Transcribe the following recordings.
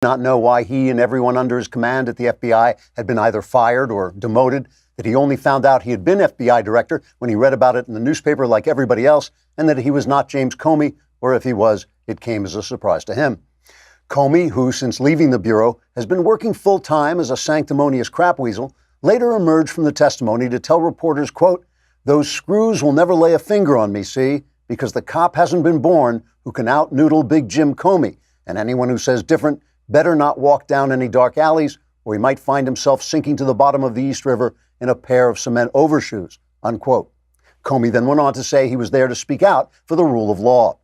not know why he and everyone under his command at the FBI had been either fired or demoted, that he only found out he had been FBI director when he read about it in the newspaper like everybody else, and that he was not James Comey, or if he was, it came as a surprise to him. Comey, who since leaving the Bureau has been working full-time as a sanctimonious crapweasel, later emerged from the testimony to tell reporters, quote, "Those screws will never lay a finger on me, see, because the cop hasn't been born who can out-noodle Big Jim Comey, and anyone who says different better not walk down any dark alleys, or he might find himself sinking to the bottom of the East River in a pair of cement overshoes," unquote. Comey then went on to say he was there to speak out for the rule of law.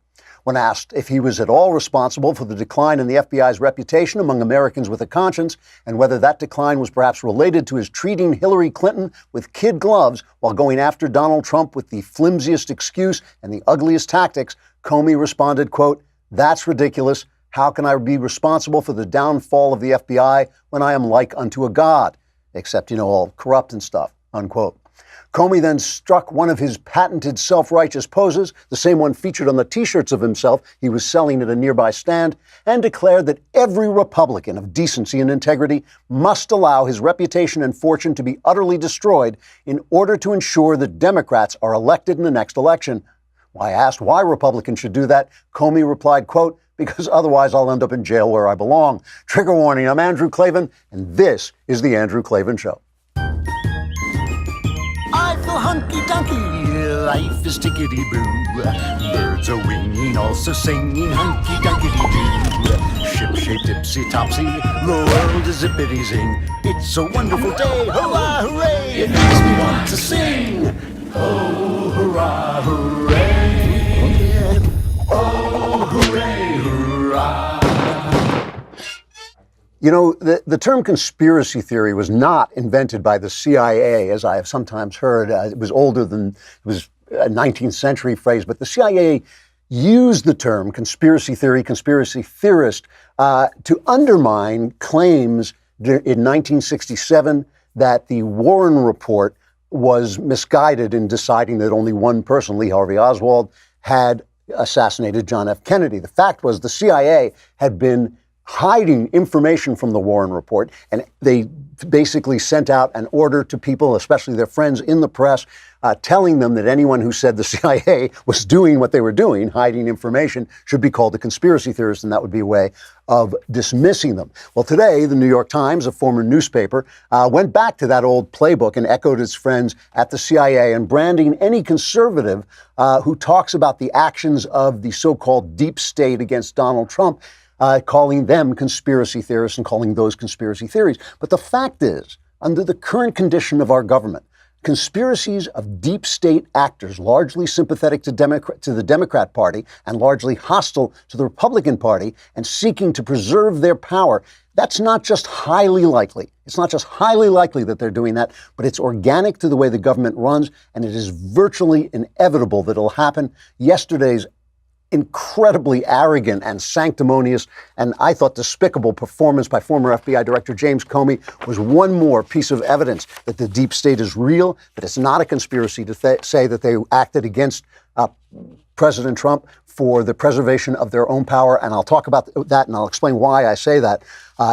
When asked if he was at all responsible for the decline in the FBI's reputation among Americans with a conscience, and whether that decline was perhaps related to his treating Hillary Clinton with kid gloves while going after Donald Trump with the flimsiest excuse and the ugliest tactics, Comey responded, quote, "That's ridiculous. How can I be responsible for the downfall of the FBI when I am like unto a god? Except, all corrupt and stuff," unquote. Comey then struck one of his patented self-righteous poses, the same one featured on the T-shirts of himself he was selling at a nearby stand, and declared that every Republican of decency and integrity must allow his reputation and fortune to be utterly destroyed in order to ensure that Democrats are elected in the next election. When asked why Republicans should do that, Comey replied, quote, "Because otherwise I'll end up in jail where I belong." Trigger warning, I'm Andrew Klavan, and this is The Andrew Klavan Show. I feel hunky-dunky, life is tickety-boo. Birds are winging, also singing hunky-dunky-doo. Ship-shaped, tipsy-topsy, the world is zippity-zing. It's a wonderful day, hurrah, hooray! It makes me want to sing. Oh, hurrah, hooray! Oh, hooray, hurrah! The term conspiracy theory was not invented by the CIA, as I have sometimes heard. It was older than, it was a 19th century phrase, but the CIA used the term conspiracy theory, conspiracy theorist, to undermine claims in 1967 that the Warren Report was misguided in deciding that only one person, Lee Harvey Oswald, had assassinated John F. Kennedy. The fact was the CIA had been hiding information from the Warren Report, and they basically sent out an order to people, especially their friends in the press, telling them that anyone who said the CIA was doing what they were doing, hiding information, should be called a conspiracy theorist, and that would be a way of dismissing them. Well, today, the New York Times, a former newspaper, went back to that old playbook and echoed its friends at the CIA and branding any conservative who talks about the actions of the so-called deep state against Donald Trump, calling them conspiracy theorists and calling those conspiracy theories. But the fact is, under the current condition of our government, conspiracies of deep state actors, largely sympathetic to the Democrat Party and largely hostile to the Republican Party and seeking to preserve their power, that's not just highly likely. It's not just highly likely that they're doing that, but it's organic to the way the government runs, and it is virtually inevitable that it'll happen. Yesterday's incredibly arrogant and sanctimonious and I thought despicable performance by former FBI Director James Comey was one more piece of evidence that the deep state is real, that it's not a conspiracy to say that they acted against President Trump for the preservation of their own power. And I'll talk about that and I'll explain why I say that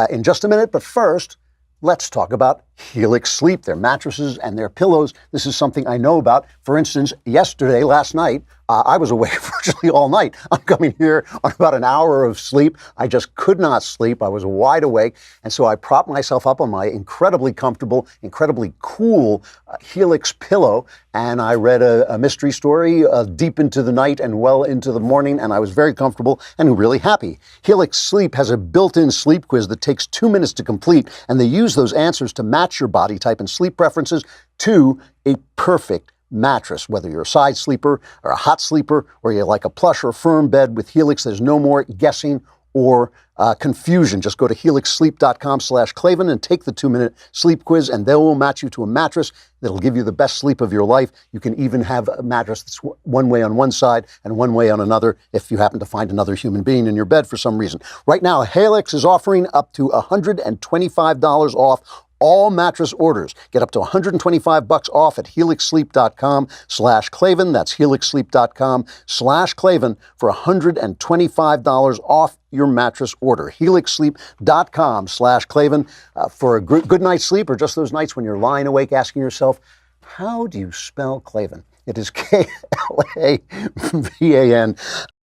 in just a minute. But first, let's talk about Helix Sleep, their mattresses and their pillows. This is something I know about. For instance, last night, I was awake virtually all night. I'm coming here on about an hour of sleep. I just could not sleep. I was wide awake. And so I propped myself up on my incredibly comfortable, incredibly cool Helix pillow. And I read a mystery story deep into the night and well into the morning. And I was very comfortable and really happy. Helix Sleep has a built-in sleep quiz that takes 2 minutes to complete. And they use those answers to match your body type and sleep preferences to a perfect mattress. Whether you're a side sleeper or a hot sleeper, or you like a plush or firm bed, with Helix, there's no more guessing or confusion. Just go to helixsleep.com/Klavan and take the 2-minute sleep quiz, and they will match you to a mattress that'll give you the best sleep of your life. You can even have a mattress that's one way on one side and one way on another if you happen to find another human being in your bed for some reason. Right now, Helix is offering up to $125 off all mattress orders. Get up to $125 off at helixsleep.com/Klavan. That's helixsleep.com/Klavan for $125 off your mattress order. helixsleep.com/Klavan for a good night's sleep, or just those nights when you're lying awake asking yourself, how do you spell Klavan? It is Klavan.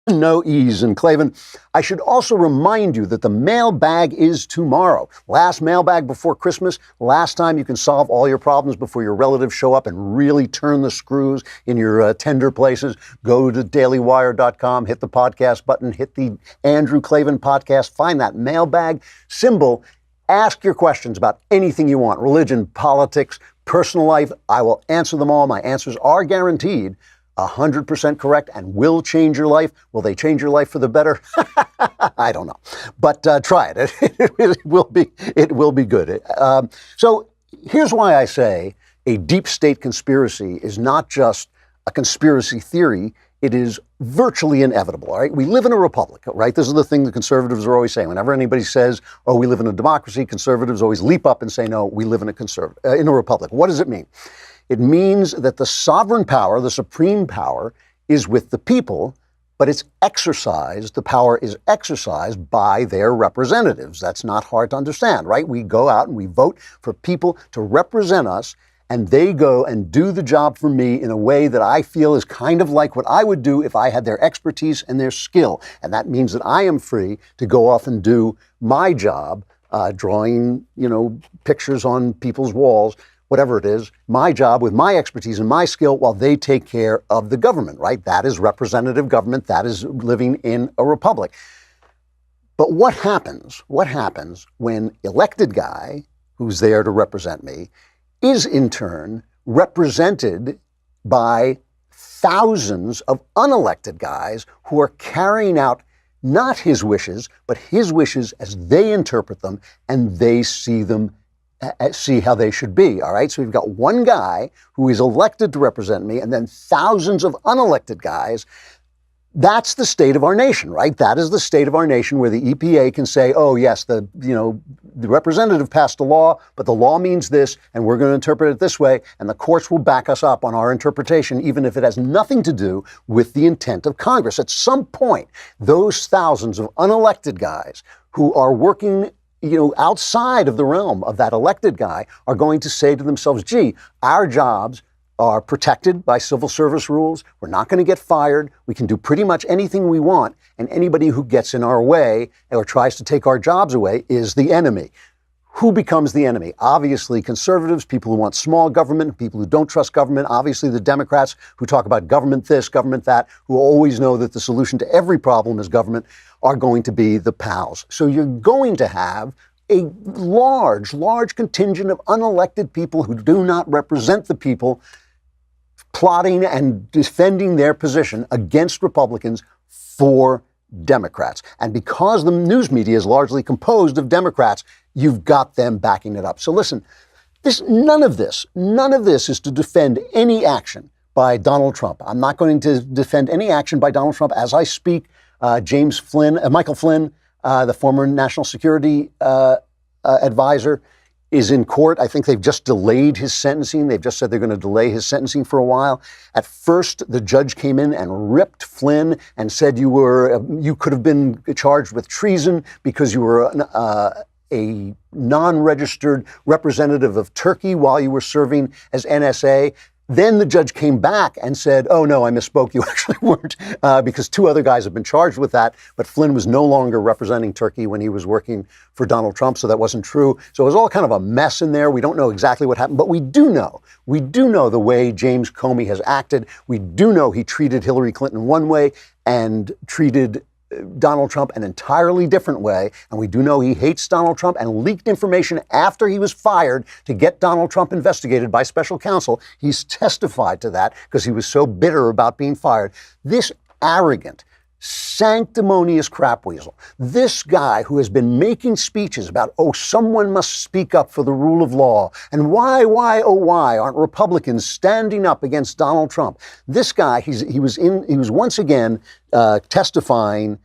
No E's in Klavan. I should also remind you that the mailbag is tomorrow. Last mailbag before Christmas. Last time you can solve all your problems before your relatives show up and really turn the screws in your tender places. Go to dailywire.com, hit the podcast button, hit the Andrew Klavan podcast, find that mailbag symbol. Ask your questions about anything you want, religion, politics, personal life. I will answer them all. My answers are guaranteed 100% correct and will change your life. Will they change your life for the better? I don't know, but try it. It will be good. So here's why I say a deep state conspiracy is not just a conspiracy theory. It is virtually inevitable, all right? We live in a republic, right? This is the thing the conservatives are always saying. Whenever anybody says, oh, we live in a democracy, conservatives always leap up and say, no, we live in a republic. What does it mean? It means that the sovereign power, the supreme power, is with the people, but it's exercised, the power is exercised by their representatives. That's not hard to understand, right? We go out and we vote for people to represent us, and they go and do the job for me in a way that I feel is kind of like what I would do if I had their expertise and their skill. And that means that I am free to go off and do my job, drawing, pictures on people's walls, whatever it is, my job with my expertise and my skill while they take care of the government, right? That is representative government. That is living in a republic. But what happens when elected guy who's there to represent me is in turn represented by thousands of unelected guys who are carrying out not his wishes, but his wishes as they interpret them, and they see how they should be, all right? So we've got one guy who is elected to represent me, and then thousands of unelected guys. That's the state of our nation, right? That is the state of our nation where the EPA can say, oh, yes, the representative passed a law, but the law means this, and we're going to interpret it this way, and the courts will back us up on our interpretation, even if it has nothing to do with the intent of Congress. At some point, those thousands of unelected guys who are working outside of the realm of that elected guy are going to say to themselves, gee, our jobs are protected by civil service rules. We're not going to get fired. We can do pretty much anything we want. And anybody who gets in our way or tries to take our jobs away is the enemy. Who becomes the enemy? Obviously, conservatives, people who want small government, people who don't trust government, obviously the Democrats who talk about government this, government that, who always know that the solution to every problem is government, are going to be the pals. So you're going to have a large contingent of unelected people who do not represent the people plotting and defending their position against Republicans for Democrats. And because the news media is largely composed of Democrats, you've got them backing it up. So listen, none of this is to defend any action by Donald Trump. I'm not going to defend any action by Donald Trump as I speak. Michael Flynn, the former national security advisor, is in court. I think they've just delayed his sentencing. They've just said they're going to delay his sentencing for a while. At first, the judge came in and ripped Flynn and said you could have been charged with treason because you were a non-registered representative of Turkey while you were serving as NSA. Then the judge came back and said, oh, no, I misspoke. You actually weren't, because two other guys have been charged with that. But Flynn was no longer representing Turkey when he was working for Donald Trump, so that wasn't true. So it was all kind of a mess in there. We don't know exactly what happened, but we do know the way James Comey has acted. We do know he treated Hillary Clinton one way and treated Donald Trump an entirely different way. And we do know he hates Donald Trump and leaked information after he was fired to get Donald Trump investigated by special counsel. He's testified to that because he was so bitter about being fired. This arrogant, sanctimonious crapweasel, this guy who has been making speeches about, oh, someone must speak up for the rule of law, and why aren't Republicans standing up against Donald Trump? This guy, he was once again testifying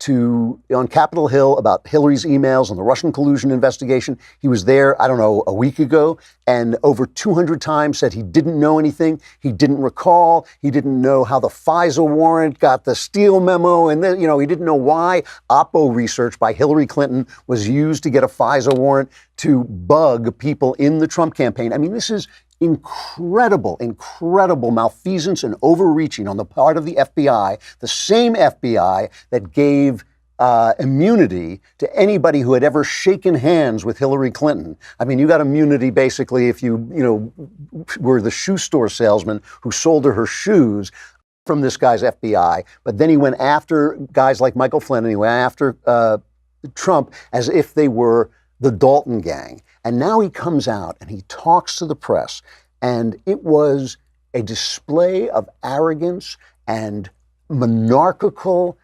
on Capitol Hill about Hillary's emails on the Russian collusion investigation. He was there, I don't know, a week ago, and over 200 times said he didn't know anything. He didn't recall. He didn't know how the FISA warrant got the Steele memo. And then, he didn't know why Oppo research by Hillary Clinton was used to get a FISA warrant to bug people in the Trump campaign. I mean, this is incredible malfeasance and overreaching on the part of the FBI, the same FBI that gave immunity to anybody who had ever shaken hands with Hillary Clinton. I mean, you got immunity basically if you were the shoe store salesman who sold her shoes from this guy's FBI. But then he went after guys like Michael Flynn, and he went after Trump as if they were the Dalton gang. And now he comes out and he talks to the press, and it was a display of arrogance and monarchical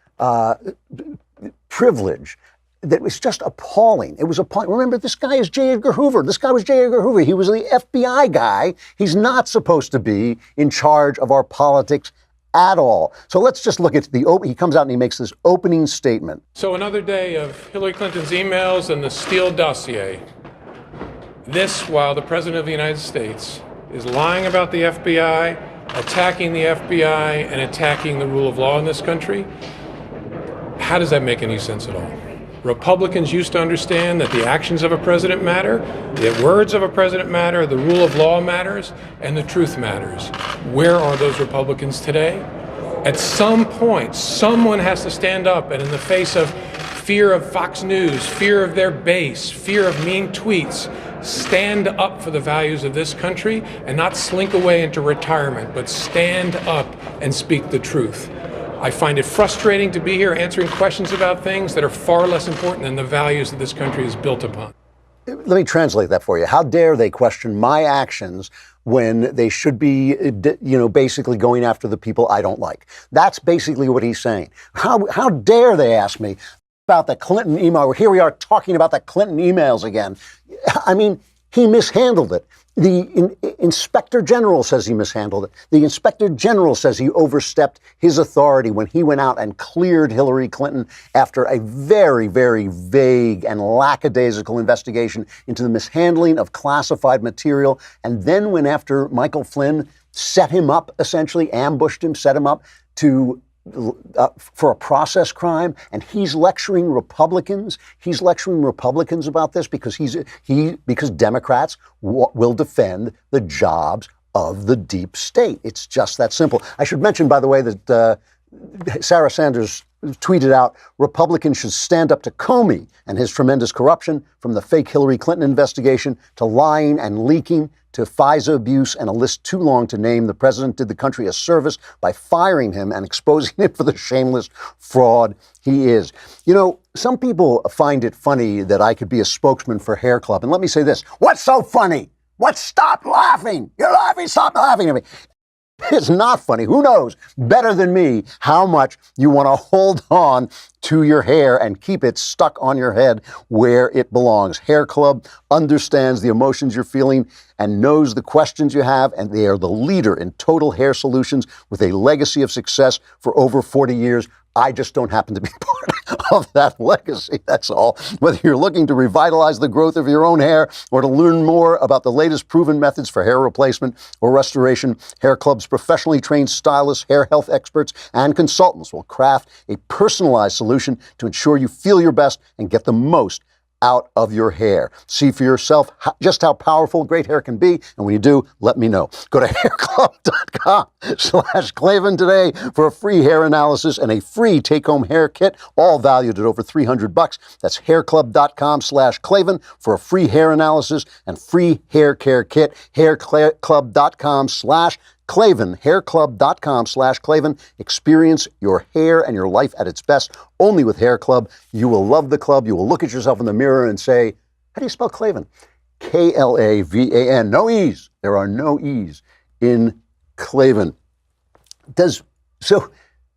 privilege that was just appalling. It was appalling. Remember, this guy is J. Edgar Hoover. This guy was J. Edgar Hoover. He was the FBI guy. He's not supposed to be in charge of our politics at all. So let's just look at he comes out and he makes this opening statement. So another day of Hillary Clinton's emails and the Steele dossier. This while the President of the United States is lying about the FBI, attacking the FBI, and attacking the rule of law in this country. How does that make any sense at all? Republicans used to understand that the actions of a president matter, the words of a president matter, the rule of law matters, and the truth matters. Where are those Republicans today? At some point, someone has to stand up and in the face of fear of Fox News, fear of their base, fear of mean tweets, stand up for the values of this country and not slink away into retirement, but stand up and speak the truth. I find it frustrating to be here answering questions about things that are far less important than the values that this country is built upon. Let me translate that for you. How dare they question my actions when they should be, basically going after the people I don't like? That's basically what he's saying. How dare they ask me about the Clinton email? Here we are talking about the Clinton emails again. I mean, he mishandled it. The Inspector General says he mishandled it. The Inspector General says he overstepped his authority when he went out and cleared Hillary Clinton after a very, very vague and lackadaisical investigation into the mishandling of classified material, and then went after Michael Flynn, set him up, essentially ambushed him, set him up for a process crime, and he's lecturing Republicans. He's lecturing Republicans about this because because Democrats will defend the jobs of the deep state. It's just that simple. I should mention, by the way, that Sarah Sanders tweeted out, Republicans should stand up to Comey and his tremendous corruption, from the fake Hillary Clinton investigation to lying and leaking to FISA abuse, and a list too long to name. The president did the country a service by firing him and exposing him for the shameless fraud he is. Some people find it funny that I could be a spokesman for Hair Club. And let me say this. What's so funny? Stop laughing. You're laughing. Stop laughing at me. It's not funny. Who knows better than me how much you want to hold on to your hair and keep it stuck on your head where it belongs. Hair Club understands the emotions you're feeling and knows the questions you have, and they are the leader in total hair solutions with a legacy of success for over 40 years. I just don't happen to be part of that legacy, that's all. Whether you're looking to revitalize the growth of your own hair or to learn more about the latest proven methods for hair replacement or restoration, Hair Club's professionally trained stylists, hair health experts, and consultants will craft a personalized solution to ensure you feel your best and get the most out of your hair. See for yourself just how powerful great hair can be. And when you do, let me know. Go to hairclub.com/Klavan today for a free hair analysis and a free take-home hair kit, all valued at over $300. That's hairclub.com/Klavan for a free hair analysis and free hair care kit. Hairclub.com/Klavan, hairclub.com/Klavan. Experience your hair and your life at its best only with Hair Club. You will love the club. You will look at yourself in the mirror and say, how do you spell Klavan? Klavan. No E's. There are no E's in Klavan. Does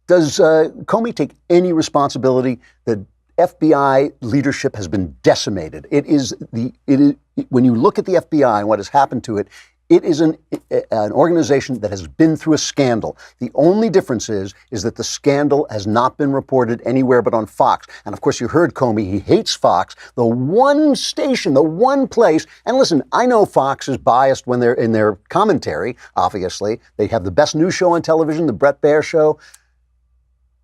Comey take any responsibility that FBI leadership has been decimated? When you look at the FBI and what has happened to it, It is an organization that has been through a scandal. The only difference is that the scandal has not been reported anywhere but on Fox. And of course, you heard Comey, he hates Fox, the one station, the one place. And listen, I know Fox is biased when they're in their commentary, obviously. They have the best news show on television, the Bret Baier Show.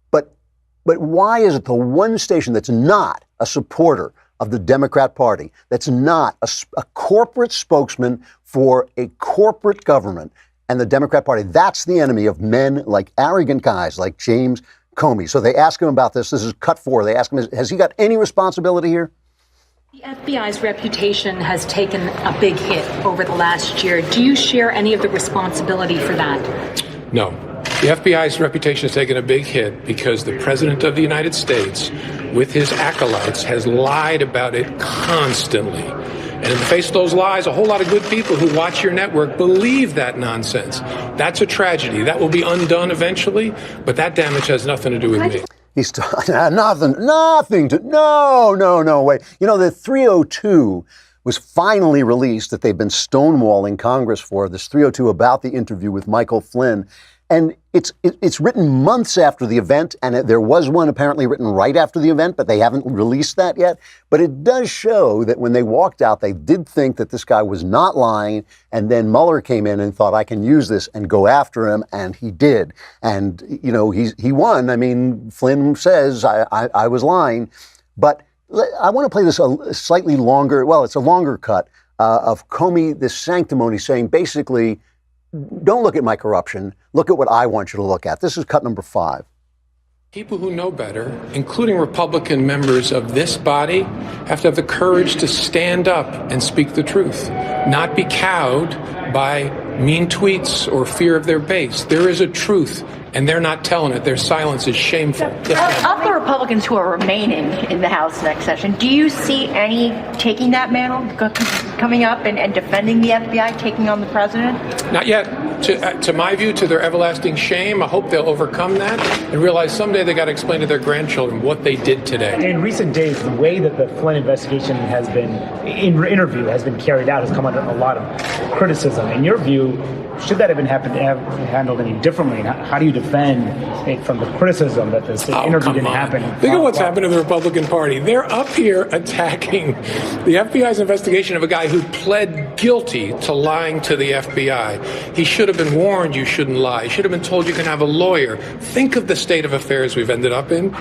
But why is it the one station that's not a supporter of the Democrat Party, that's not a corporate spokesman for a corporate government and the Democrat Party? That's the enemy of men like arrogant guys like James Comey. So they ask him about this. This is cut 4. They ask him, has he got any responsibility here? The FBI's reputation has taken a big hit over the last year. Do you share any of the responsibility for that? No. The FBI's reputation has taken a big hit because the President of the United States, with his acolytes, has lied about it constantly. And in the face of those lies, a whole lot of good people who watch your network believe that nonsense. That's a tragedy. That will be undone eventually, but that damage has nothing to do with me. He's nothing to, no, wait. You know, the 302 was finally released that they've been stonewalling Congress for, this 302 about the interview with Michael Flynn. And it's written months after the event, and there was one apparently written right after the event, but they haven't released that yet. But it does show that when they walked out, they did think that this guy was not lying, and then Mueller came in and thought, I can use this and go after him, and he did. And, you know, he won. I mean, Flynn says, I was lying. But I want to play this a slightly longer, well, it's a longer cut of Comey, this sanctimony, saying basically, don't look at my corruption. Look at what I want you to look at. This is cut number 5. People who know better, including Republican members of this body, have to have the courage to stand up and speak the truth, not be cowed by mean tweets or fear of their base. There is a truth, and they're not telling it. Their silence is shameful. Of the Republicans who are remaining in the House next session, do you see any taking that mantle, coming up and defending the FBI, taking on the president? Not yet. To my view, to their everlasting shame, I hope they'll overcome that and realize someday they got to explain to their grandchildren what they did today. In recent days, the way that the Flynn investigation has been, interview has been carried out has come under a lot of criticism. In your view, should that have been handled any differently? And how do you defend it from the criticism that this interview didn't happen? Think of what's happened to the Republican Party. They're up here attacking the FBI's investigation of a guy who pled guilty to lying to the FBI. He should have been warned you shouldn't lie. He should have been told you can have a lawyer. Think of the state of affairs we've ended up in.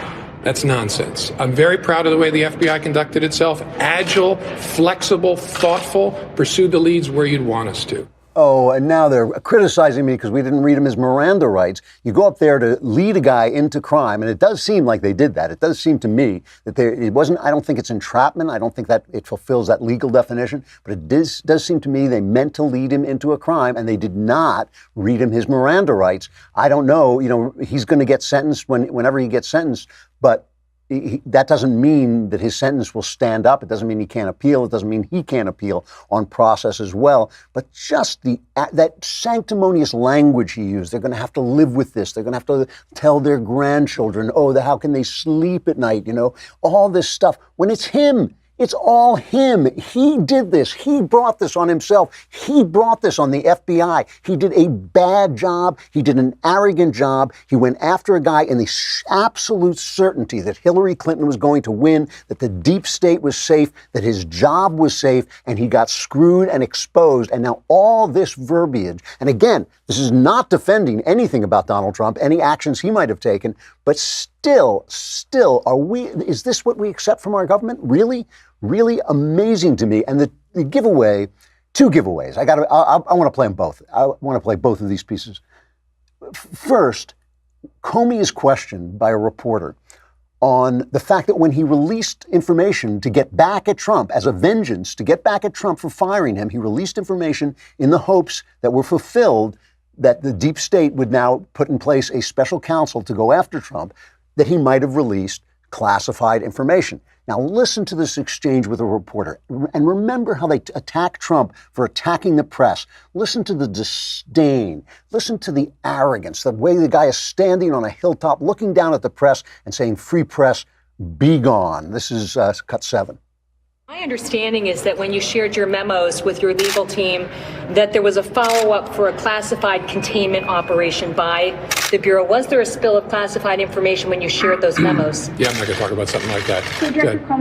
That's nonsense. I'm very proud of the way the FBI conducted itself. Agile, flexible, thoughtful, pursued the leads where you'd want us to. Oh, and now they're criticizing me because we didn't read him his Miranda rights. You go up there to lead a guy into crime, and it does seem like they did that. It does seem to me that it wasn't, I don't think it's entrapment. I don't think that it fulfills that legal definition, but it does seem to me they meant to lead him into a crime, and they did not read him his Miranda rights. I don't know, you know, he's going to get sentenced whenever he gets sentenced, but that doesn't mean that his sentence will stand up. It doesn't mean he can't appeal. It doesn't mean he can't appeal on process as well. But just that sanctimonious language he used, they're going to have to live with this. They're going to have to tell their grandchildren, how can they sleep at night? You know, all this stuff. When it's him. It's all him. He did this. He brought this on himself. He brought this on the FBI. He did a bad job. He did an arrogant job. He went after a guy in the absolute certainty that Hillary Clinton was going to win, that the deep state was safe, that his job was safe, and he got screwed and exposed. And now all this verbiage, and again, this is not defending anything about Donald Trump, any actions he might have taken, but still, is this what we accept from our government? Really? Really amazing to me. And the giveaway, 2 giveaways. I want to play them both. I want to play both of these pieces. First, Comey is questioned by a reporter on the fact that when he released information to get back at Trump as a vengeance, to get back at Trump for firing him, he released information in the hopes that were fulfilled that the deep state would now put in place a special counsel to go after Trump, that he might have released classified information. Now listen to this exchange with a reporter and remember how they attack Trump for attacking the press. Listen to the disdain. Listen to the arrogance, the way the guy is standing on a hilltop looking down at the press and saying, "Free press, be gone." This is cut 7. My understanding is that when you shared your memos with your legal team, that there was a follow-up for a classified containment operation by the Bureau. Was there a spill of classified information when you shared those memos? Yeah, I'm not going to talk about something like that.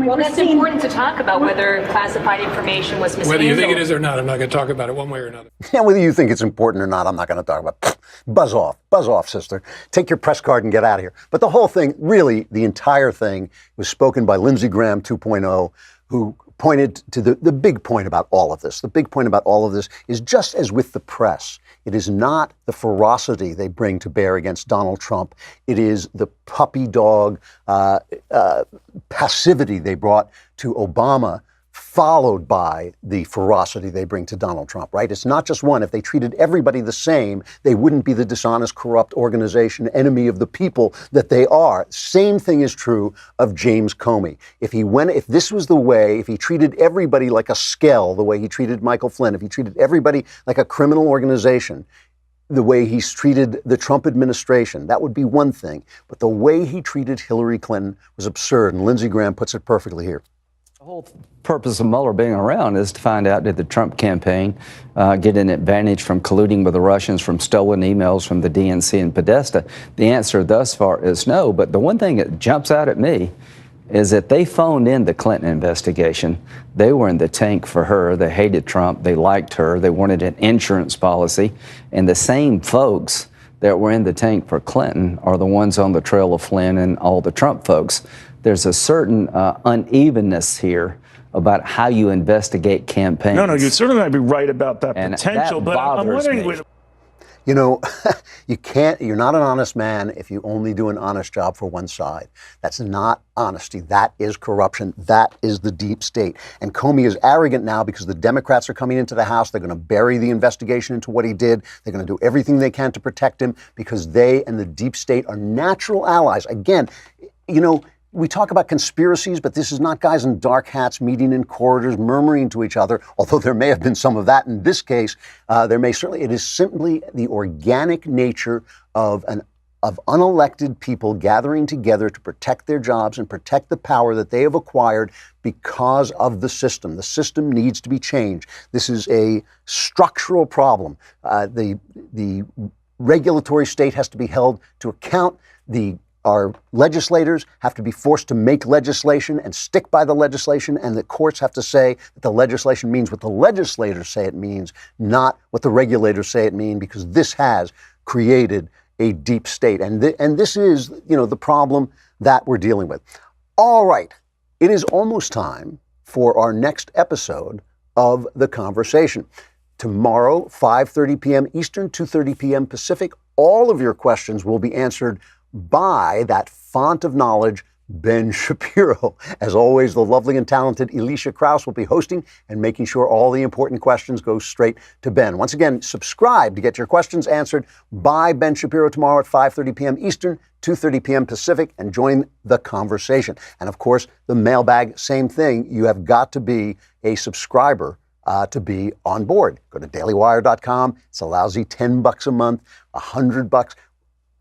Well, that's important to talk about, whether classified information was mishandled. Whether you think it is or not, I'm not going to talk about it one way or another. Yeah, whether you think it's important or not, I'm not going to talk about it. Buzz off, sister. Take your press card and get out of here. But the whole thing, really, the entire thing was spoken by Lindsey Graham 2.0, who pointed to the big point about all of this. The big point about all of this is, just as with the press, it is not the ferocity they bring to bear against Donald Trump. It is the puppy dog passivity they brought to Obama, followed by the ferocity they bring to Donald Trump, right? It's not just one. If they treated everybody the same, they wouldn't be the dishonest, corrupt organization, enemy of the people that they are. Same thing is true of James Comey. If this was the way, if he treated everybody like a skell, the way he treated Michael Flynn, if he treated everybody like a criminal organization, the way he's treated the Trump administration, that would be one thing. But the way he treated Hillary Clinton was absurd, and Lindsey Graham puts it perfectly here. The whole purpose of Mueller being around is to find out, did the Trump campaign get an advantage from colluding with the Russians, from stolen emails from the DNC and Podesta? The answer thus far is no. But the one thing that jumps out at me is that they phoned in the Clinton investigation. They were in the tank for her. They hated Trump. They liked her. They wanted an insurance policy. And the same folks that were in the tank for Clinton are the ones on the trail of Flynn and all the Trump folks. There's a certain unevenness here about how you investigate campaigns. No, you certainly might be right about that and potential, that but I'm wondering. me. You know, you're not an honest man if you only do an honest job for one side. That's not honesty. That is corruption. That is the deep state. And Comey is arrogant now because the Democrats are coming into the House. They're going to bury the investigation into what he did. They're going to do everything they can to protect him because they and the deep state are natural allies. Again, you know, we talk about conspiracies, but this is not guys in dark hats meeting in corridors, murmuring to each other, although there may have been some of that in this case. It is simply the organic nature of unelected people gathering together to protect their jobs and protect the power that they have acquired because of the system. The system needs to be changed. This is a structural problem. The regulatory state has to be held to account. Our legislators have to be forced to make legislation and stick by the legislation, and the courts have to say that the legislation means what the legislators say it means, not what the regulators say it means, because this has created a deep state. And this is, the problem that we're dealing with. All right, it is almost time for our next episode of The Conversation. Tomorrow, 5:30 p.m. Eastern, 2:30 p.m. Pacific, all of your questions will be answered by that font of knowledge, Ben Shapiro. As always, the lovely and talented Elisha Krauss will be hosting and making sure all the important questions go straight to Ben. Once again, subscribe to get your questions answered by Ben Shapiro tomorrow at 5:30 p.m. Eastern, 2:30 p.m. Pacific, and join the conversation. And of course, the mailbag, same thing. You have got to be a subscriber to be on board. Go to dailywire.com. It's a lousy $10 a month, $100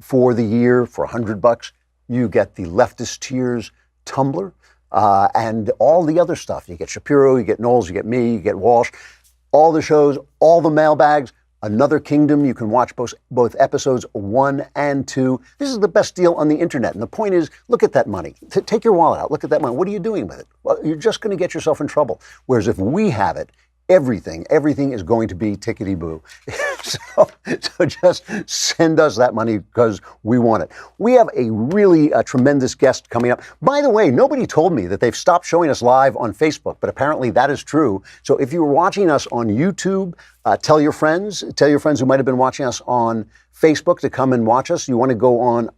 for the year. For $100, you get the Leftist Tears Tumblr and all the other stuff. You get Shapiro, you get Knowles, you get me, you get Walsh, all the shows, all the mailbags. Another Kingdom, you can watch both episodes 1 and 2. This is the best deal on the internet. And the point is, look at that money. Take your wallet out. Look at that money. What are you doing with it? Well, you're just going to get yourself in trouble. Whereas if we have it, everything is going to be tickety-boo. So just send us that money because we want it. We have a really tremendous guest coming up. By the way, nobody told me that they've stopped showing us live on Facebook, but apparently that is true. So if you were watching us on YouTube, tell your friends who might have been watching us on Facebook to come and watch us. You want to go on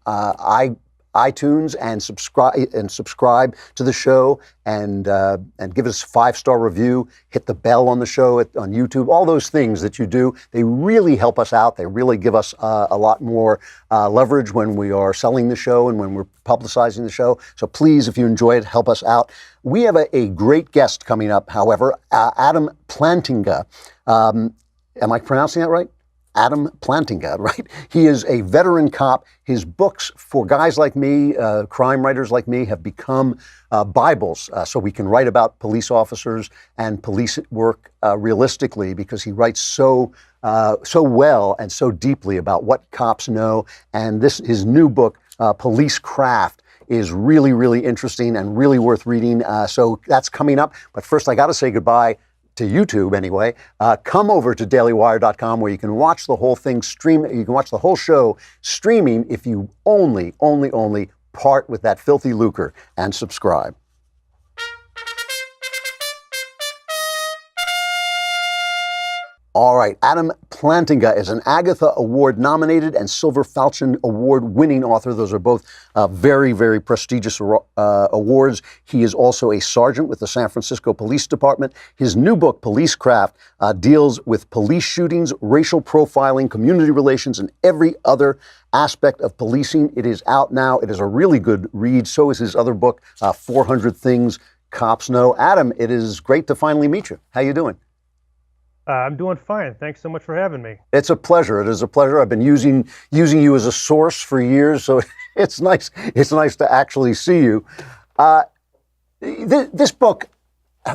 iTunes and subscribe to the show and give us a 5-star review. Hit the bell on the show on YouTube. All those things that you do, they really help us out. They really give us a lot more leverage when we are selling the show and when we're publicizing the show. So please, if you enjoy it, help us out. We have a great guest coming up, however, Adam Plantinga. Am I pronouncing that right? Adam Plantinga, right? He is a veteran cop. His books for guys like me, crime writers like me, have become Bibles, so we can write about police officers and police work realistically, because he writes so well and so deeply about what cops know. And his new book, Police Craft, is really, really interesting and really worth reading. So that's coming up. But first, I got to say goodbye to YouTube anyway. Come over to dailywire.com, where you can watch the whole thing You can watch the whole show streaming if you only part with that filthy lucre and subscribe. All right, Adam Plantinga is an Agatha Award nominated and Silver Falchion Award winning author. Those are both very, very prestigious awards. He is also a sergeant with the San Francisco Police Department. His new book, Police Craft, deals with police shootings, racial profiling, community relations, and every other aspect of policing. It is out now. It is a really good read. So is his other book, 400 Things Cops Know. Adam, it is great to finally meet you. How you doing? I'm doing fine. Thanks so much for having me. It's a pleasure. It is a pleasure. I've been using you as a source for years, so it's nice. It's nice to actually see you. This book,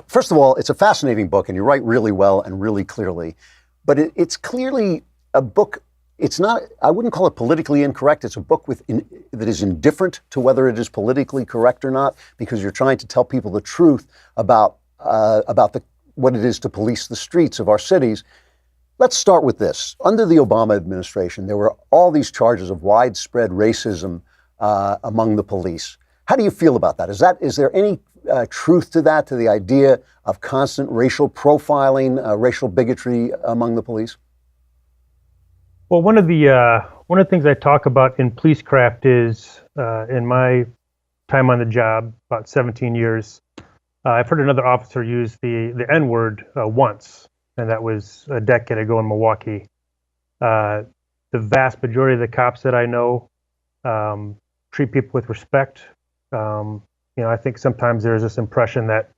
first of all, it's a fascinating book, and you write really well and really clearly. But it's clearly a book. It's not. I wouldn't call it politically incorrect. It's a book that is indifferent to whether it is politically correct or not, because you're trying to tell people the truth about what it is to police the streets of our cities. Let's start with this. Under the Obama administration, there were all these charges of widespread racism among the police. How do you feel about that? Is there any truth to that, to the idea of constant racial profiling, racial bigotry among the police? Well, one of the things I talk about in Police Craft is in my time on the job, about 17 years, I've heard another officer use the N-word once, and that was a decade ago in Milwaukee. The vast majority of the cops that I know treat people with respect. I think sometimes there's this impression that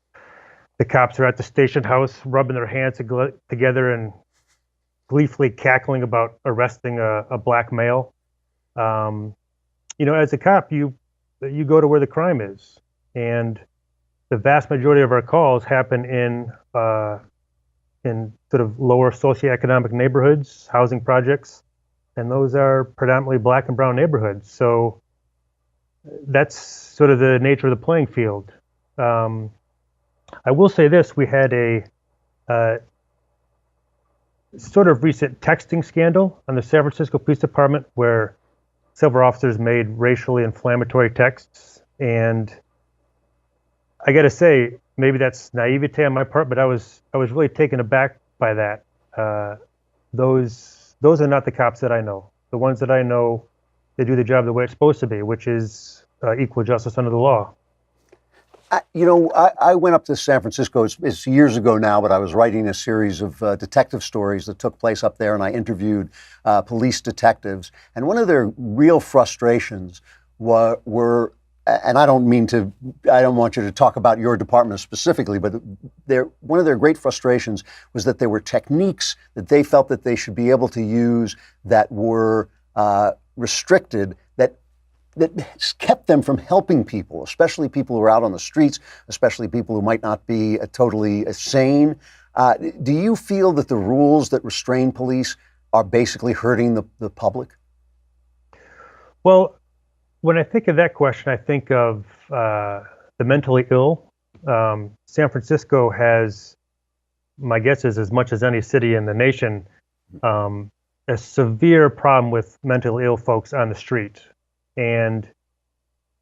the cops are at the station house rubbing their hands together and gleefully cackling about arresting a black male. As a cop, you go to where the crime is, and the vast majority of our calls happen in sort of lower socioeconomic neighborhoods, housing projects, and those are predominantly black and brown neighborhoods. So that's sort of the nature of the playing field. I will say this: we had a sort of recent texting scandal on the San Francisco Police Department, where several officers made racially inflammatory texts, and I got to say, maybe that's naivete on my part, but I was really taken aback by that. Those are not the cops that I know. The ones that I know, they do the job the way it's supposed to be, which is equal justice under the law. I went up to San Francisco. It's years ago now, but I was writing a series of detective stories that took place up there, and I interviewed police detectives. And one of their real frustrations were and I don't want you to talk about your department specifically, but one of their great frustrations was that there were techniques that they felt that they should be able to use that were restricted, that kept them from helping people, especially people who are out on the streets, especially people who might not be totally sane. Do you feel that the rules that restrain police are basically hurting the public? Well, when I think of that question, I think of the mentally ill. San Francisco has, my guess is as much as any city in the nation, a severe problem with mentally ill folks on the street. And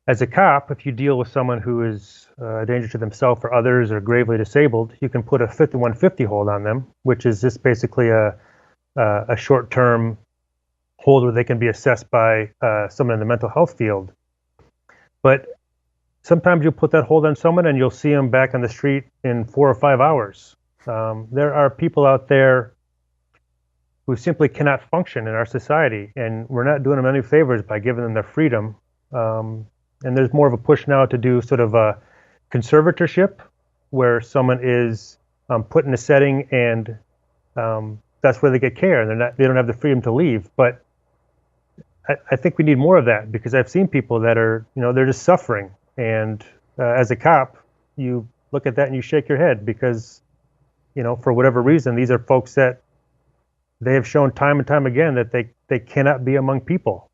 as a cop, if you deal with someone who is a danger to themselves or others or gravely disabled, you can put a 5150 hold on them, which is just basically a short-term hold where they can be assessed by someone in the mental health field. But sometimes you'll put that hold on someone and you'll see them back on the street in 4 or 5 hours. There are people out there who simply cannot function in our society, and we're not doing them any favors by giving them their freedom. And there's more of a push now to do sort of a conservatorship, where someone is put in a setting and that's where they get care, and they don't have the freedom to leave. But I think we need more of that, because I've seen people that are, they're just suffering. And as a cop, you look at that and you shake your head, because, for whatever reason, these are folks that they have shown time and time again that they cannot be among people.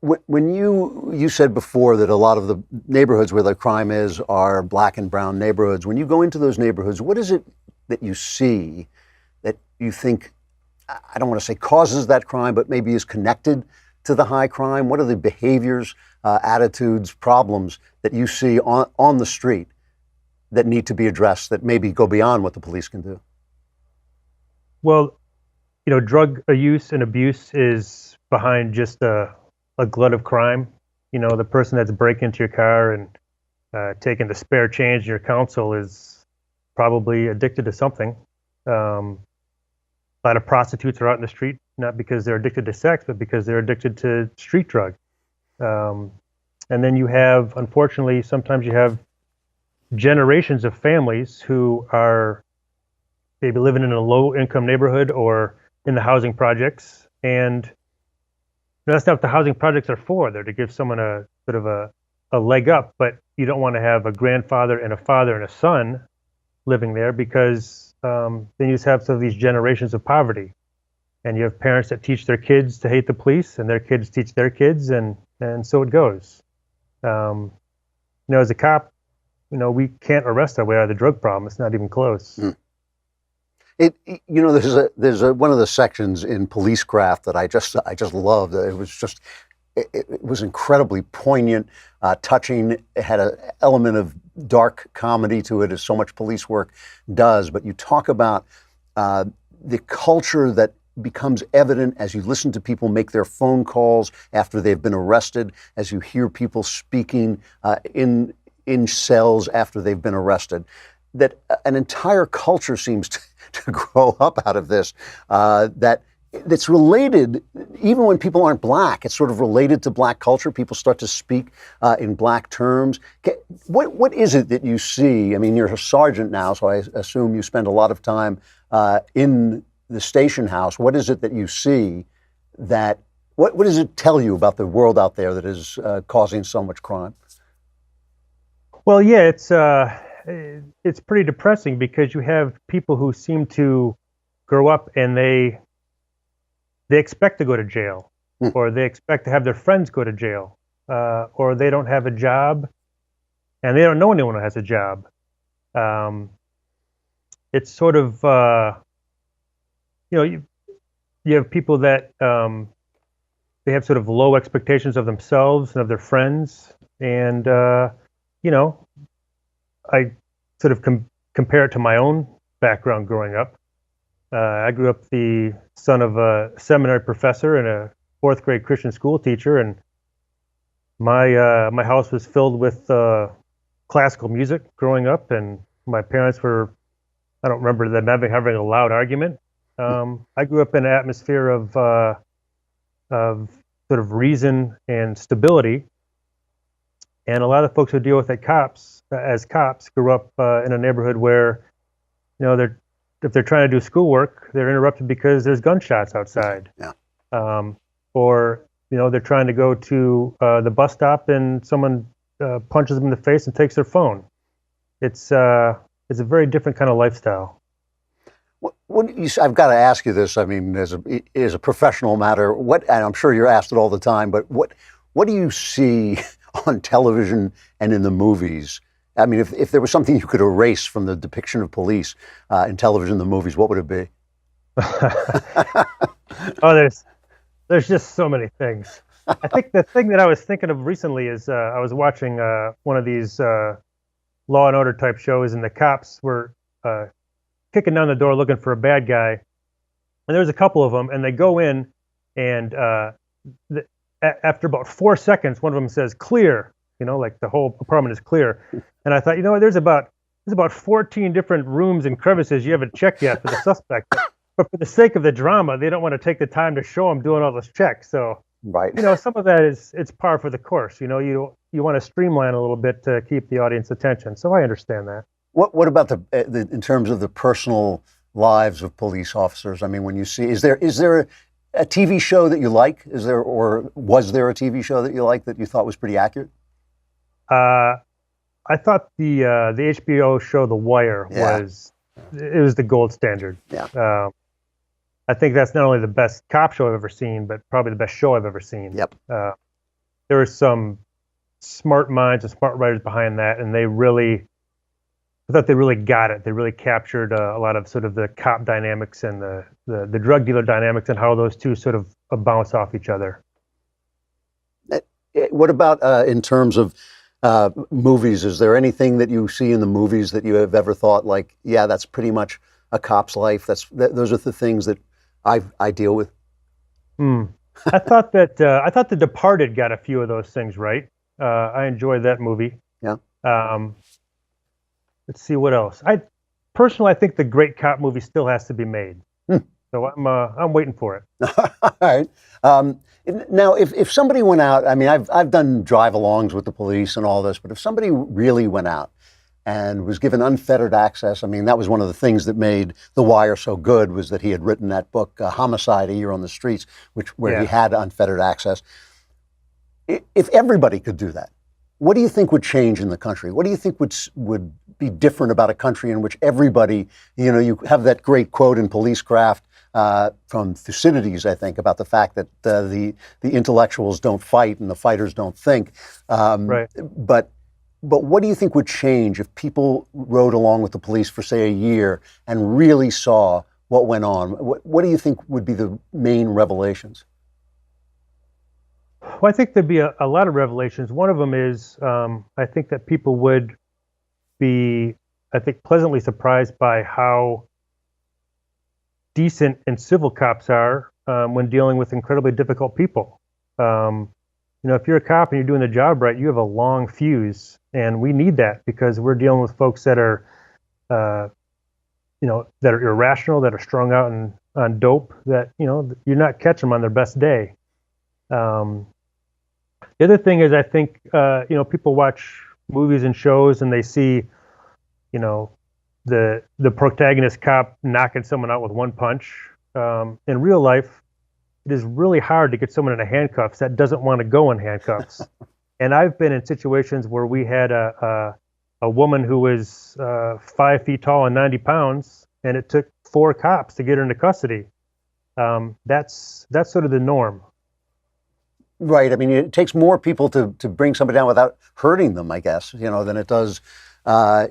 When you said before that a lot of the neighborhoods where the crime is are black and brown neighborhoods, when you go into those neighborhoods, what is it that you see that you think, I don't want to say causes that crime, but maybe is connected to the high crime? What are the behaviors, attitudes, problems that you see on the street that need to be addressed, that maybe go beyond what the police can do? Well, drug use and abuse is behind just a glut of crime. The person that's breaking into your car and taking the spare change in your console is probably addicted to something. A lot of prostitutes are out in the street, not because they're addicted to sex, but because they're addicted to street drug. And then you have, unfortunately, sometimes you have generations of families who are maybe living in a low-income neighborhood or in the housing projects. And that's not what the housing projects are for. They're to give someone a sort of a leg up, but you don't want to have a grandfather and a father and a son living there, because then you just have some of these generations of poverty. And you have parents that teach their kids to hate the police, and their kids teach their kids, and so it goes. As a cop, we can't arrest our way out of the drug problem. It's not even close. There's one of the sections in Policecraft that I just loved. It was incredibly poignant, touching. It had an element of dark comedy to it, as so much police work does. But you talk about the culture that becomes evident as you listen to people make their phone calls after they've been arrested, as you hear people speaking in cells after they've been arrested, that an entire culture seems to grow up out of this, that's related, even when people aren't black, it's sort of related to black culture. People start to speak in black terms. What is it that you see? I mean, you're a sergeant now, so I assume you spend a lot of time in the station house. What is it that you see that, what does it tell you about the world out there that is causing so much crime? Well, yeah, it's pretty depressing, because you have people who seem to grow up and they expect to go to jail, or they expect to have their friends go to jail, or they don't have a job, and they don't know anyone who has a job. It's sort of, you have people that they have sort of low expectations of themselves and of their friends, and I sort of compare it to my own background growing up. I grew up the son of a seminary professor and a fourth grade Christian school teacher, and my house was filled with classical music growing up, and my parents were, I don't remember them having a loud argument. I grew up in an atmosphere of sort of reason and stability, and a lot of folks who deal with it as cops grew up in a neighborhood where, if they're trying to do schoolwork, they're interrupted because there's gunshots outside. Yeah. Or they're trying to go to the bus stop and someone punches them in the face and takes their phone. It's a very different kind of lifestyle. I've got to ask you this. I mean, as a professional matter, and I'm sure you're asked it all the time, but what do you see on television and in the movies? I mean, if there was something you could erase from the depiction of police in television and the movies, what would it be? Oh, there's just so many things. I think the thing that I was thinking of recently is I was watching one of these Law and Order type shows, and the cops were kicking down the door looking for a bad guy, and there's a couple of them, and they go in, and after about 4 seconds, one of them says "clear," like the whole apartment is clear, and I thought, there's about 14 different rooms and crevices you haven't checked yet for the suspect. But for the sake of the drama, they don't want to take the time to show them doing all those checks. So, right. Some of that it's par for the course. You want to streamline a little bit to keep the audience attention. So I understand that. What about in terms of the personal lives of police officers? I mean, when you see, is there a TV show that you like? Is there, or was there a TV show that you liked that you thought was pretty accurate? I thought the HBO show The Wire was the gold standard. Yeah. I think that's not only the best cop show I've ever seen, but probably the best show I've ever seen. Yep. There were some smart minds and smart writers behind that, and I thought they really got it. They really captured a lot of sort of the cop dynamics and the drug dealer dynamics and how those two sort of bounce off each other. What about in terms of movies? Is there anything that you see in the movies that you have ever thought like, yeah, that's pretty much a cop's life? Those are the things that I deal with. I thought The Departed got a few of those things right. I enjoyed that movie. Yeah. Let's see what else. I think the great cop movie still has to be made. So I'm waiting for it. All right. Now, if somebody went out, I mean, I've done drive-alongs with the police and all this, but if somebody really went out and was given unfettered access, I mean, that was one of the things that made The Wire so good, was that he had written that book, Homicide: A Year on the Streets, where he had unfettered access. If everybody could do that, what do you think would change in the country? What do you think would be different about a country in which everybody, you have that great quote in Policecraft from Thucydides, I think, about the fact that the intellectuals don't fight and the fighters don't think. Right. But what do you think would change if people rode along with the police for, say, a year and really saw what went on? What do you think would be the main revelations? Well, I think there'd be a lot of revelations. One of them is I think that people would be, pleasantly surprised by how decent and civil cops are when dealing with incredibly difficult people. If you're a cop and you're doing the job right, you have a long fuse, and we need that because we're dealing with folks that are, that are irrational, that are strung out on dope, that you're not catching them on their best day. The other thing is, I think people watch movies and shows and they see, the protagonist cop knocking someone out with one punch. In real life, it is really hard to get someone in handcuffs that doesn't want to go in handcuffs. And I've been in situations where we had a woman who was 5 feet tall and 90 pounds, and it took 4 cops to get her into custody. That's sort of the norm. Right. I mean, it takes more people to bring somebody down without hurting them, I guess, than it does. I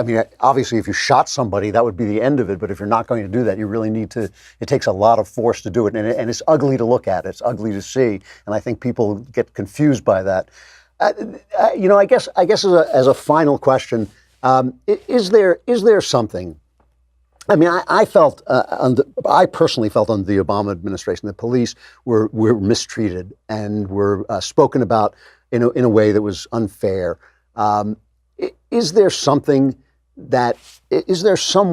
mean, obviously, if you shot somebody, that would be the end of it. But if you're not going to do that, you really need to. It takes a lot of force to do it, and it's ugly to look at. It's ugly to see, and I think people get confused by that. I guess as a final question, is there something? I mean, I personally felt under the Obama administration that police were mistreated and were spoken about in a way that was unfair. Is there some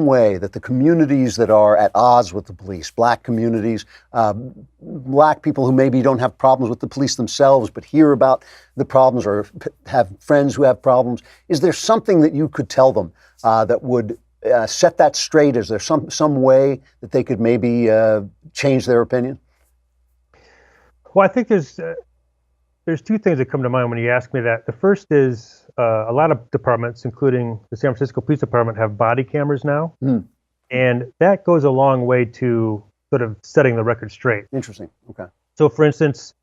way that the communities that are at odds with the police, black communities, black people who maybe don't have problems with the police themselves but hear about the problems or have friends who have problems, is there something that you could tell them that would set that straight? Is there some way that they could maybe change their opinion? Well, I think there's 2 things that come to mind when you ask me that. The first is a lot of departments, including the San Francisco Police Department, have body cameras now. And that goes a long way to sort of setting the record straight. Interesting. Okay. So, for instance,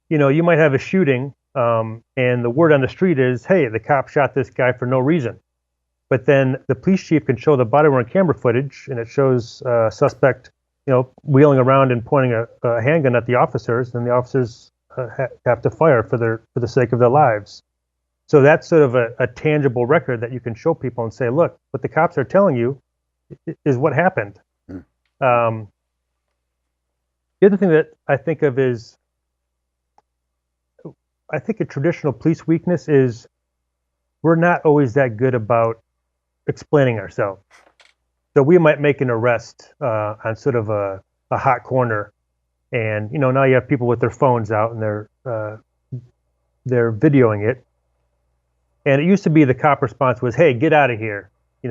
you might have a shooting and the word on the street is, hey, the cop shot this guy for no reason. But then the police chief can show the body-worn camera footage, and it shows a suspect, wheeling around and pointing a handgun at the officers, and the officers have to fire for the sake of their lives. So that's sort of a tangible record that you can show people and say, look, what the cops are telling you is what happened. The other thing that I think of is, I think a traditional police weakness is we're not always that good about explaining ourselves. So we might make an arrest on sort of a hot corner, and now you have people with their phones out and they're videoing it. And it used to be the cop response was, "Hey, get out of here,"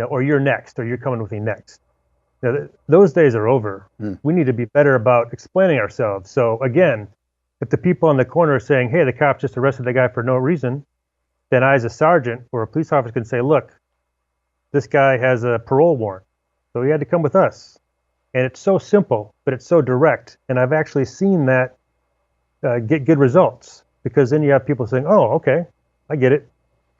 or "You're next," or "You're coming with me next." Those days are over. We need to be better about explaining ourselves. So again, if the people on the corner are saying, hey, the cops just arrested the guy for no reason, then I, as a sergeant or a police officer, can say, look, this guy has a parole warrant, so he had to come with us. And it's so simple, but it's so direct. And I've actually seen that get good results, because then you have people saying, oh, okay, I get it.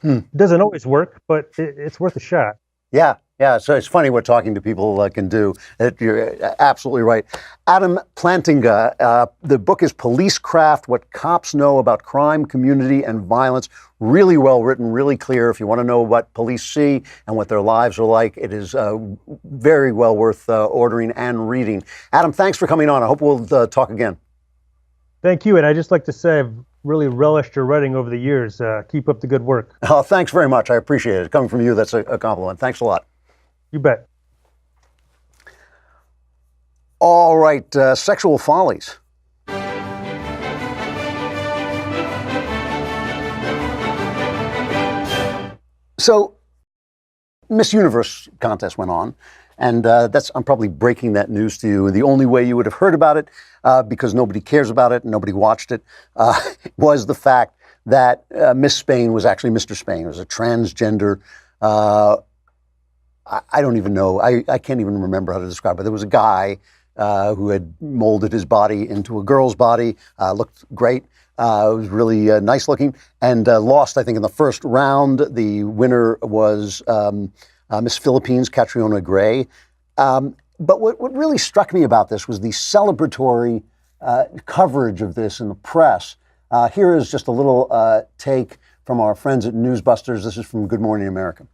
It doesn't always work, but it's worth a shot. Yeah. So it's funny what talking to people can do. You're absolutely right. Adam Plantinga, the book is Policecraft: What Cops Know About Crime, Community, and Violence. Really well written, really clear. If you want to know what police see and what their lives are like, it is very well worth ordering and reading. Adam, thanks for coming on. I hope we'll talk again. Thank you. And I'd just like to say I've really relished your writing over the years. Keep up the good work. Oh, thanks very much. I appreciate it. Coming from you, that's a compliment. Thanks a lot. You bet. All right, sexual follies. So, Miss Universe contest went on, and I'm probably breaking that news to you. The only way you would have heard about it, because nobody cares about it and nobody watched it, was the fact that Miss Spain was actually Mr. Spain. It was a transgender. I don't even know. I can't even remember how to describe it. There was a guy who had molded his body into a girl's body, looked great. Was really nice looking, and lost, I think, in the first round. The winner was Miss Philippines, Catriona Gray. But what really struck me about this was the celebratory coverage of this in the press. Here is just a little take from our friends at Newsbusters. This is from Good Morning America.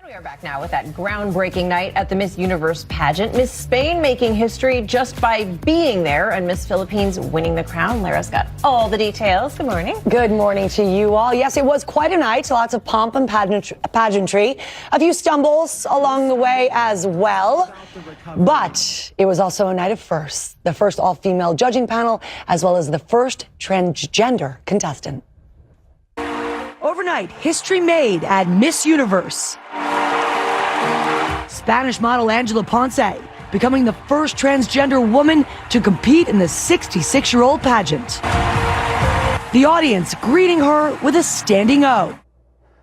We are back now with that groundbreaking night at the Miss Universe pageant. Miss Spain making history just by being there, and Miss Philippines winning the crown. Lara's got all the details. Good morning. Good morning to you all. Yes, it was quite a night. Lots of pomp and pageantry. A few stumbles along the way as well. But it was also a night of firsts. The first all-female judging panel, as well as the first transgender contestant. Overnight, history made at Miss Universe. Spanish model Angela Ponce becoming the first transgender woman to compete in the 66-year-old pageant. The audience greeting her with a standing O.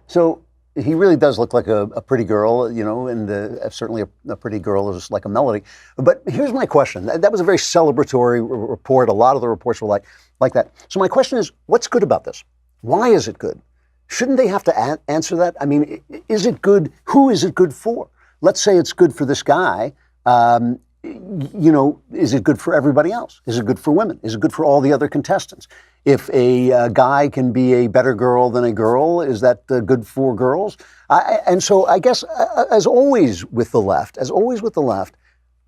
So he really does look like a pretty girl, you know, and certainly a pretty girl is like a melody. But here's my question. That was a very celebratory report. A lot of the reports were like that. So my question is, what's good about this? Why is it good? Shouldn't they have to answer that? I mean, is it good? Who is it good for? Let's say it's good for this guy. You know, is it good for everybody else? Is it good for women? Is it good for all the other contestants? If a guy can be a better girl than a girl, is that good for girls? And so I guess, as always with the left,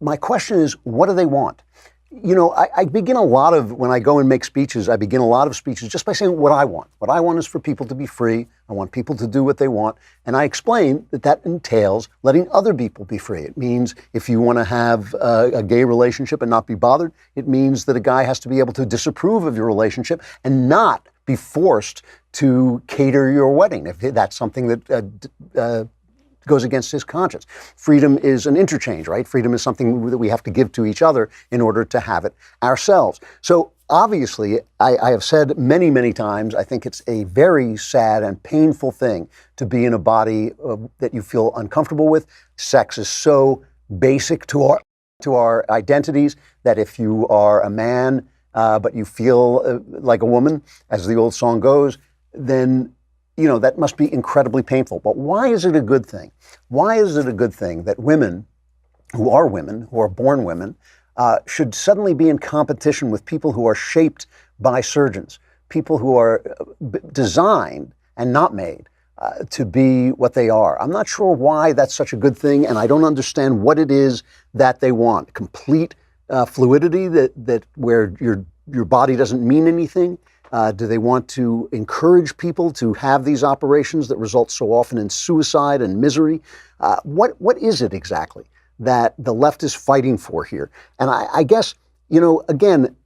my question is, what do they want? You know, I begin when I go and make speeches, I begin a lot of speeches just by saying what I want. What I want is for people to be free. I want people to do what they want. And I explain that entails letting other people be free. It means if you want to have a gay relationship and not be bothered, it means that a guy has to be able to disapprove of your relationship and not be forced to cater your wedding, if that's something that goes against his conscience. Freedom is an interchange, right? Freedom is something that we have to give to each other in order to have it ourselves. So obviously, I have said many, many times, I think it's a very sad and painful thing to be in a body that you feel uncomfortable with. Sex is so basic to our identities that if you are a man, but you feel like a woman, as the old song goes, then you know, that must be incredibly painful. But why is it a good thing? Why is it a good thing that women, who are born women, should suddenly be in competition with people who are shaped by surgeons, people who are designed and not made to be what they are? I'm not sure why that's such a good thing, and I don't understand what it is that they want. Complete fluidity, that where your body doesn't mean anything? Do they want to encourage people to have these operations that result so often in suicide and misery? What is it exactly that the left is fighting for here? And I guess, you know, again,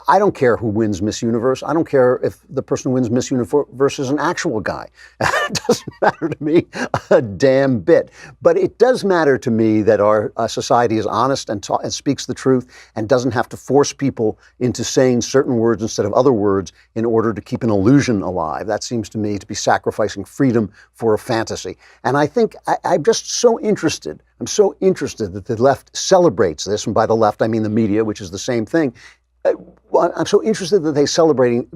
I don't care who wins Miss Universe. I don't care if the person who wins Miss Universe is an actual guy. It doesn't matter to me a damn bit. But it does matter to me that our society is honest and speaks the truth and doesn't have to force people into saying certain words instead of other words in order to keep an illusion alive. That seems to me to be sacrificing freedom for a fantasy. And I think I'm just so interested. I'm so interested that the left celebrates this. And by the left, I mean the media, which is the same thing. I'm so interested that they celebrate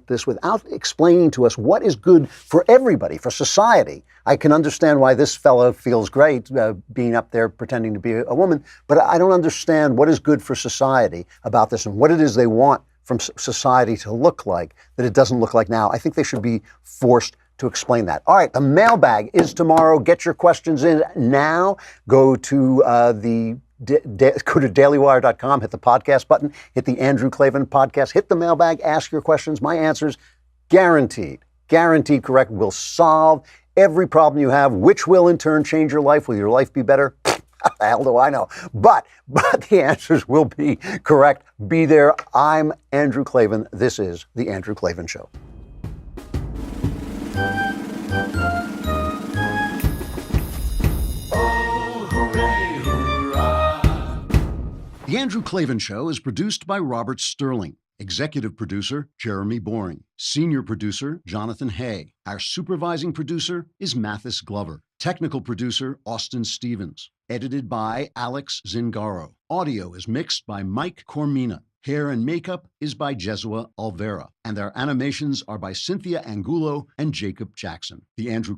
this without explaining to us what is good for everybody, for society. I can understand why this fellow feels great being up there pretending to be a woman, but I don't understand what is good for society about this and what it is they want from society to look like that it doesn't look like now. I think they should be forced to explain that. All right, the mailbag is tomorrow. Get your questions in now. Go to go to dailywire.com, hit the podcast button, hit the Andrew Klavan podcast, hit the mailbag, ask your questions. My answers, guaranteed correct, will solve every problem you have, which will in turn change your life. Will your life be better? How the hell do I know? But the answers will be correct. Be there. I'm Andrew Klavan. This is The Andrew Klavan Show. The Andrew Klavan Show is produced by Robert Sterling. Executive producer, Jeremy Boring. Senior producer, Jonathan Hay. Our supervising producer is Mathis Glover. Technical producer, Austin Stevens. Edited by Alex Zingaro. Audio is mixed by Mike Cormina. Hair and makeup is by Jesua Alvera. And our animations are by Cynthia Angulo and Jacob Jackson. The Andrew